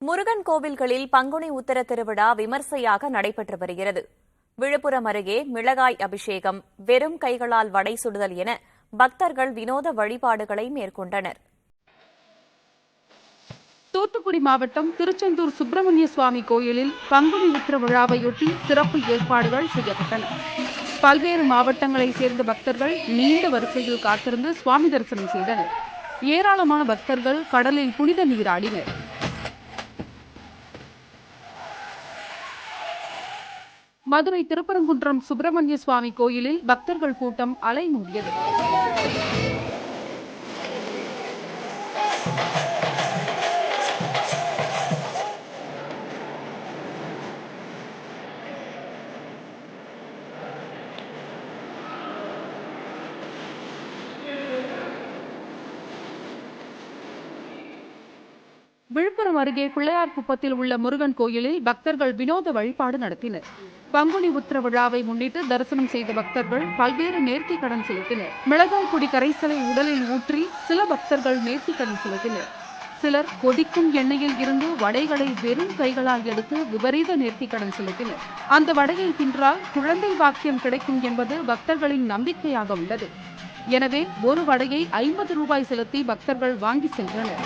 முருகன் கோவில்களில் பங்குனி உத்தர திருவிழா விமர்சையாக நடைபெற்று வருகிறது. விழுப்புரம் அருகே மிளகாய் அபிஷேகம், வெறும் கைகளால் வடை சுடுதல் என பக்தர்கள் வினோத வழிபாடுகளை மேற்கொண்டனர். தூத்துக்குடி மாவட்டம் திருச்செந்தூர் சுப்பிரமணிய சுவாமி கோயிலில் பங்குனி உத்திர விழாவையொட்டி சிறப்பு ஏற்பாடுகள் செய்யப்பட்டன. பல்வேறு மாவட்டங்களைச் சேர்ந்த பக்தர்கள் நீண்ட வரிசையில் காத்திருந்து சுவாமி தரிசனம் செய்தனர். ஏராளமான பக்தர்கள் கடலில் புனித நீராடினர். மதுரை திருப்பரங்குன்றம் சுப்பிரமணிய சுவாமி கோயிலில் பக்தர்கள் கூட்டம் அலைமோதியது. விழுப்புரம் அருகே பிள்ளையார்குப்பத்தில் உள்ள முருகன் கோயிலில் பக்தர்கள் வினோத வழிபாடு நடத்தினர். பங்குனி உத்திர விழாவை முன்னிட்டு தரிசனம் செய்த பக்தர்கள் பல்வேறு நேர்த்திக் கடன் செலுத்தினர். மிளகாய் பொடி கரைசலை உடலில் ஊற்றி சில பக்தர்கள் நேர்த்திக் கடன் செலுத்தினர். சிலர் கொதிக்கும் எண்ணெயில் இருந்து வடைகளை வெறும் கைகளால் எடுத்து விபரீத நேர்த்திக் கடன் செலுத்தினர். அந்த வடையை தின்றால் குழந்தை பாக்கியம் கிடைக்கும் என்பது பக்தர்களின் நம்பிக்கையாக உள்ளது. எனவே ஒரு வடையை 50 ரூபாய் செலுத்தி பக்தர்கள் வாங்கி சென்றனர்.